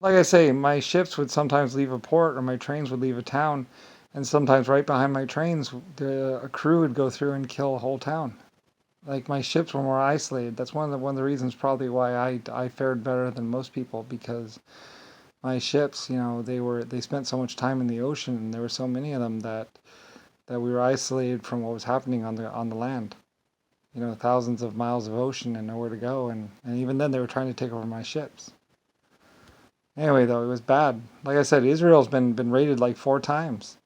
Like I say, my ships would sometimes leave a port or my trains would leave a town, and sometimes right behind my trains, a crew would go through and kill a whole town. Like my ships were more isolated. That's one of the reasons probably why I fared better than most people because my ships, they spent so much time in the ocean and there were so many of them that we were isolated from what was happening on the land. Thousands of miles of ocean and nowhere to go, and even then they were trying to take over my ships. Anyway, though, it was bad. Like I said, Israel's been raided like 4 times.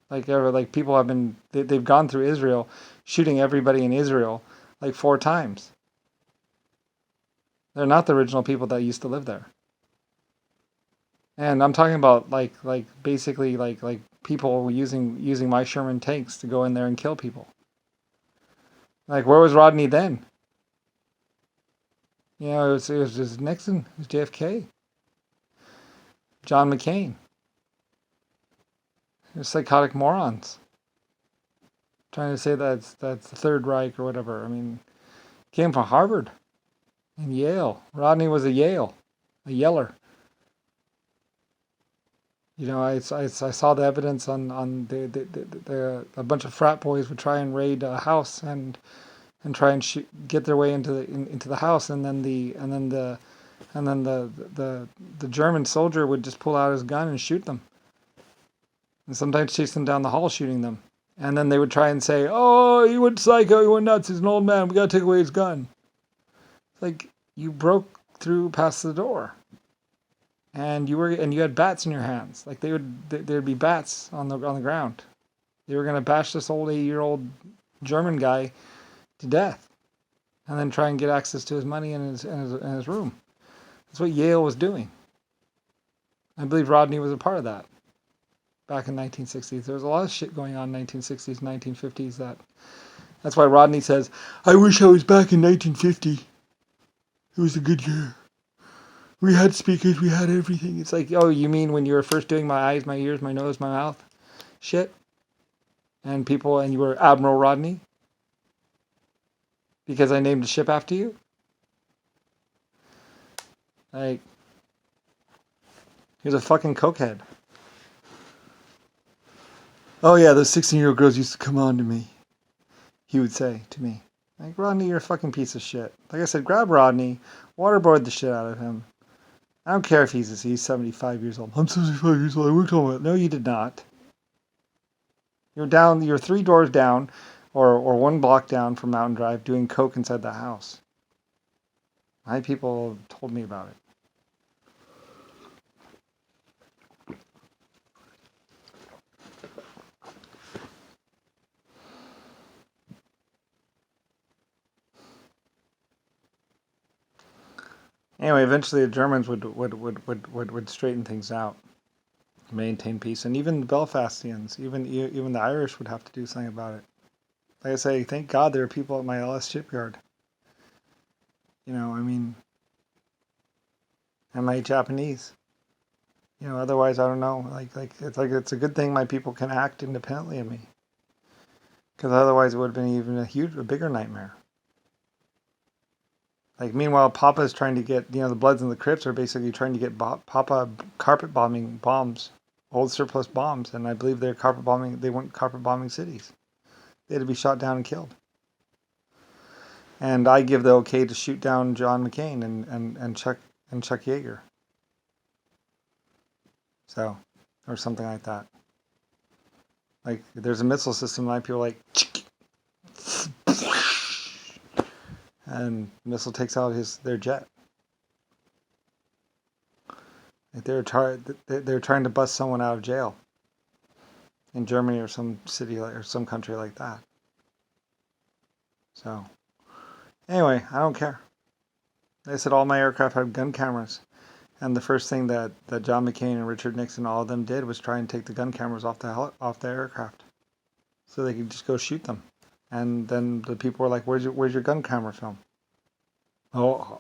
Like people they've gone through Israel, shooting everybody in Israel like 4 times. They're not the original people that used to live there. And I'm talking about like basically like people using my Sherman tanks to go in there and kill people. Like where was Rodney then? It was just Nixon, it was JFK, John McCain. They're psychotic morons trying to say that's the Third Reich or whatever. I mean, came from Harvard and Yale. Rodney was a Yale, a Yeller. I saw the evidence on a bunch of frat boys would try and raid a house and try and get their way into the house, and then the German soldier would just pull out his gun and shoot them, and sometimes chase them down the hall shooting them. And then they would try and say, "Oh, he went psycho, he went nuts, he's an old man, we gotta take away his gun." It's like you broke through past the door, and you had bats in your hands. Like there'd be bats on the ground. They were gonna bash this old 80-year-old German guy to death, and then try and get access to his money and his room. That's what Yale was doing. I believe Rodney was a part of that back in 1960s. There was a lot of shit going on in 1960s, 1950s. That's why Rodney says, "I wish I was back in 1950. It was a good year. We had speakers, we had everything." It's like, oh, you mean when you were first doing my eyes, my ears, my nose, my mouth shit? And you were Admiral Rodney? Because I named a ship after you? Like, he was a fucking cokehead. "Oh yeah, those 16-year-old girls used to come on to me," he would say to me. Like, Rodney, you're a fucking piece of shit. Like I said, grab Rodney, waterboard the shit out of him. I don't care if he's 75 years old. "I'm 75 years old. I worked on it." No, you did not. You're 3 doors down, or 1 block down from Mountain Drive, doing coke inside the house. My people told me about it. Anyway, eventually the Germans would straighten things out, maintain peace, and even the Belfastians, even the Irish would have to do something about it. Like I say, thank God there are people at my LS shipyard. I mean, and my Japanese. Otherwise I don't know. It's a good thing my people can act independently of me, because otherwise it would have been even a bigger nightmare. Like, meanwhile, Papa is trying to get, the Bloods and the Crips are basically trying to get Papa carpet bombing bombs, old surplus bombs, and I believe they went carpet bombing cities. They had to be shot down and killed. And I give the okay to shoot down John McCain and Chuck Yeager. So, or something like that. Like, there's a missile system, and people are like, and the missile takes out their jet. Like they're trying to bust someone out of jail in Germany or some city or some country like that. So, anyway, I don't care. They said all my aircraft have gun cameras. And the first thing that John McCain and Richard Nixon, all of them did was try and take the gun cameras off the aircraft, so they could just go shoot them. And then the people were like, "Where's your gun camera film?" Oh,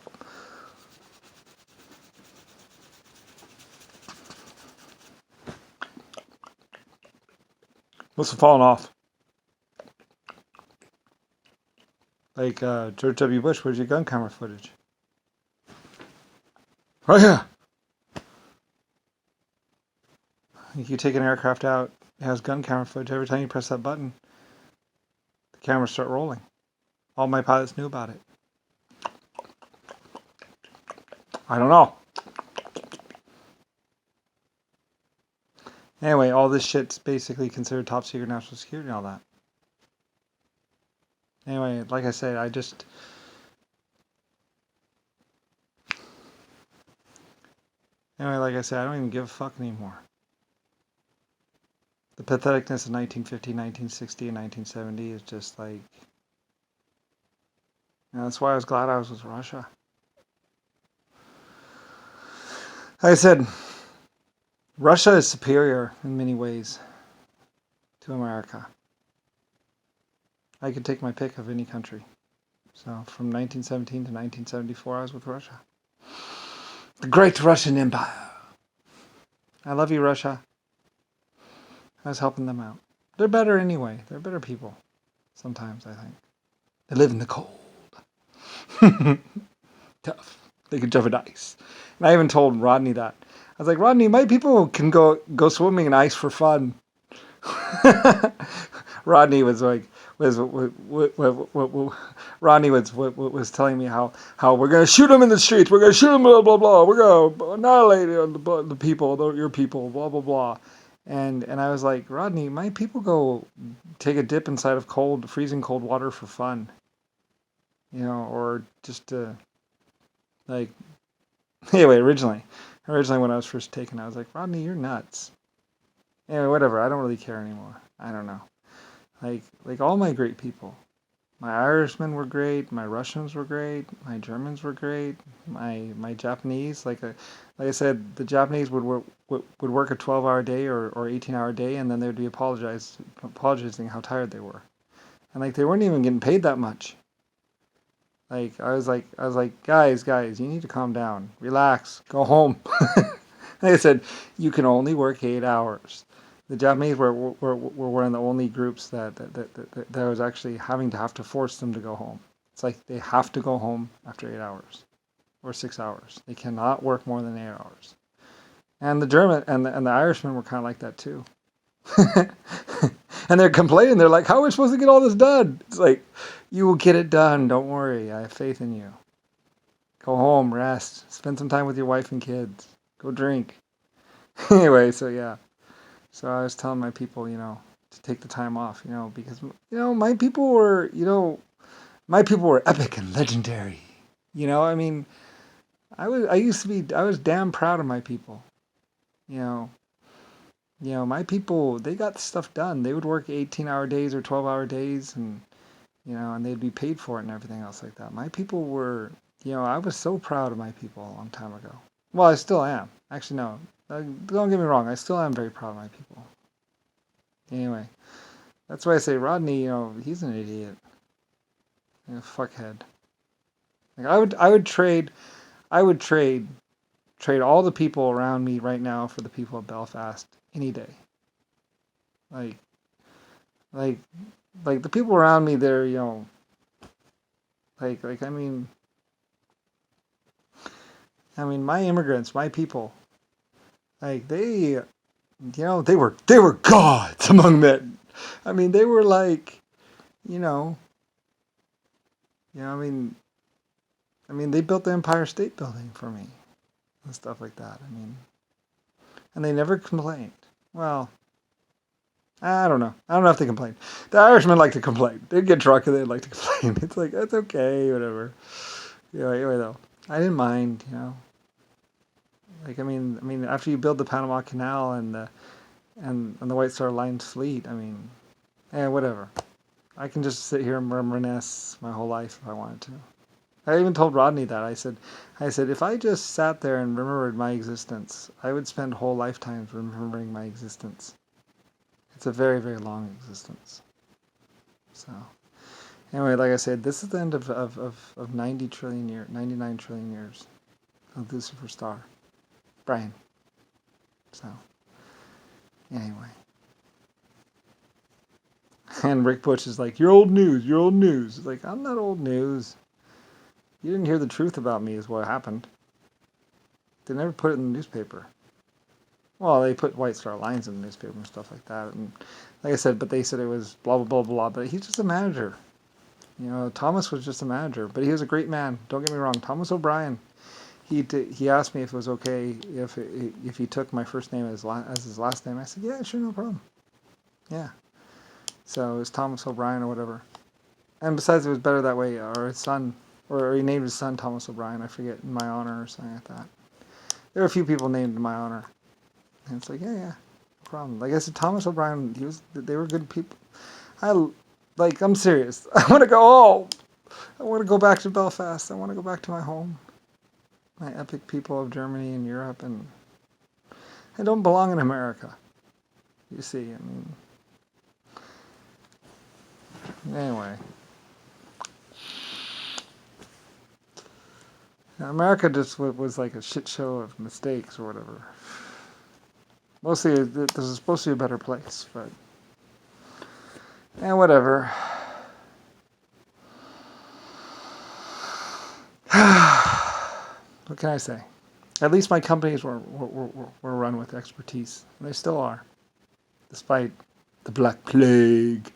must have fallen off. Like George W. Bush, where's your gun camera footage? Right here. You take an aircraft out, it has gun camera footage. Every time you press that button, the cameras start rolling. All my pilots knew about it. I don't know. Anyway, all this shit's basically considered top secret national security and all that. Anyway, like I said, I don't even give a fuck anymore. The patheticness of 1950, 1960, and 1970 is just like... that's why I was glad I was with Russia. Like I said, Russia is superior in many ways to America. I could take my pick of any country. So from 1917 to 1974, I was with Russia. The Great Russian Empire. I love you, Russia. I was helping them out. They're better anyway. They're better people. Sometimes, I think. They live in the cold. Tough. They can jump in ice. And I even told Rodney that. I was like, Rodney, my people can go swimming in ice for fun. Rodney was like, Rodney was telling me how we're gonna shoot them in the streets. We're gonna shoot them, blah blah blah. We're gonna annihilate the people, your people, blah blah blah. And I was like, Rodney, my people go take a dip inside of freezing cold water for fun. Or just to, like, anyway, originally when I was first taken, I was like, Rodney, you're nuts. Anyway, whatever, I don't really care anymore. I don't know. Like all my great people. My Irishmen were great, my Russians were great, my Germans were great, my Japanese, like I said, the Japanese would work a 12-hour day or 18-hour day, and then they would be apologizing how tired they were. And like they weren't even getting paid that much. Like I was like, guys, you need to calm down, relax, go home. Like I said, you can only work 8 hours. The Japanese were one of the only groups that was actually have to force them to go home. It's like they have to go home after 8 hours or 6 hours. They cannot work more than 8 hours. And the German and the Irishmen were kind of like that too. And they're complaining. They're like, "How are we supposed to get all this done?" It's like, you will get it done. Don't worry. I have faith in you. Go home, rest, spend some time with your wife and kids. Go drink. Anyway, so yeah. So I was telling my people, to take the time off, because my people were epic and legendary. I mean, I was damn proud of my people. My people, they got stuff done. They would work 18-hour days or 12-hour days, and and they'd be paid for it and everything else like that. My people were, I was so proud of my people a long time ago. Well, I still am. Actually, no. Don't get me wrong. I still am very proud of my people. Anyway, that's why I say Rodney, he's an idiot. Fuckhead. Like I would trade all the people around me right now for the people of Belfast any day. Like the people around me, they're, I mean, my immigrants, my people, like they were gods among men. I mean, they were like, they built the Empire State Building for me and stuff like that. And they never complained. Well, I don't know. I don't know if they complained. The Irishmen like to complain. They'd get drunk and they'd like to complain. It's like, that's okay, whatever. Anyway, though, I didn't mind, Like, after you build the Panama Canal and the White Star Line's fleet, whatever. I can just sit here and reminisce my whole life if I wanted to. I even told Rodney that. I said, if I just sat there and remembered my existence, I would spend whole lifetimes remembering my existence. It's a very, very long existence. So, anyway, like I said, this is the end of 99 trillion years of Lucifer star. Brian. So, anyway. And Rick Bush is like, you're old news. It's like, I'm not old news. You didn't hear the truth about me is what happened. They never put it in the newspaper. Well, they put White Star Lines in the newspaper and stuff like that. And like I said, but they said it was blah, blah, blah, blah. But he's just a manager. Thomas was just a manager. But he was a great man. Don't get me wrong. Thomas O'Brien. He asked me if it was okay if he took my first name as his last name. I said, yeah, sure, no problem. Yeah. So it was Thomas O'Brien or whatever. And besides, it was better that way. Or his son, or he named his son Thomas O'Brien. I forget, in my honor or something like that. There were a few people named in my honor. And it's like, yeah, no problem. Like I said, Thomas O'Brien, they were good people. I'm serious. I want to go home. I want to go back to Belfast. I want to go back to my home. My epic people of Germany and Europe, and I don't belong in America. You see, anyway. America just was like a shit show of mistakes or whatever. Mostly, this is supposed to be a better place, but whatever. What can I say? At least my companies were run with expertise. And they still are, despite the Black Plague.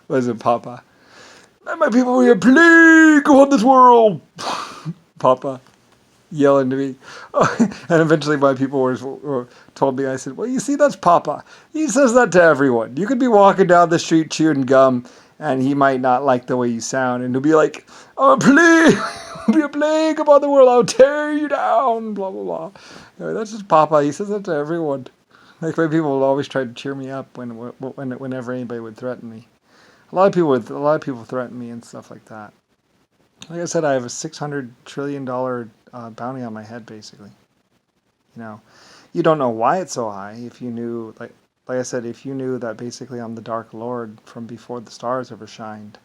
Was it Papa? Let my people be a plague upon this world. Papa yelling to me. And eventually my people were told me, I said, well, you see, that's Papa. He says that to everyone. You could be walking down the street chewing gum, and he might not like the way you sound, and he'll be like, I'm a plague. I'll be a plague upon the world. I'll tear you down, blah, blah, blah. Anyway, that's just Papa. He says that to everyone. Like, my people will always try to cheer me up whenever anybody would threaten me. A lot of people threaten me and stuff like that. Like I said, I have a $600 trillion bounty on my head, basically. You don't know why it's so high. If you knew, like I said, if you knew that basically I'm the Dark Lord from before the stars ever shined,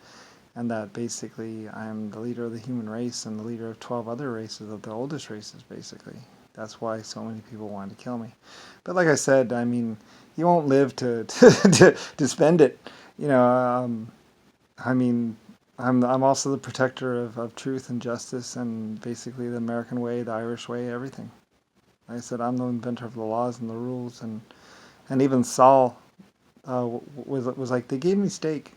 and that basically I'm the leader of the human race and the leader of 12 other races, of the oldest races, basically. That's why so many people wanted to kill me. But like I said, you won't live to to spend it. I'm also the protector of truth and justice and basically the American way, the Irish way, everything. Like I said, I'm the inventor of the laws and the rules, and even Saul was like, they gave me steak.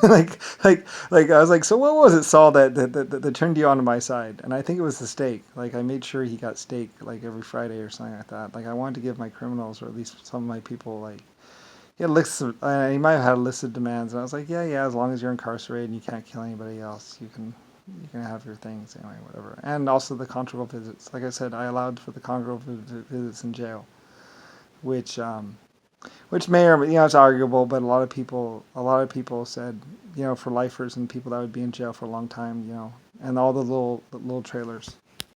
like I was like, so what was it, Saul, that turned you onto my side? And I think it was the steak. Like, I made sure he got steak like every Friday or something like that. Like, I wanted to give my criminals, or at least some of my people, like, he had lists of, he might have had a list of demands, and I was like, yeah, as long as you're incarcerated and you can't kill anybody else, you can have your things anyway, whatever. And also the conjugal visits. Like I said, I allowed for the conjugal visits in jail, which may or it's arguable, but a lot of people said, for lifers and people that would be in jail for a long time, and all the little trailers,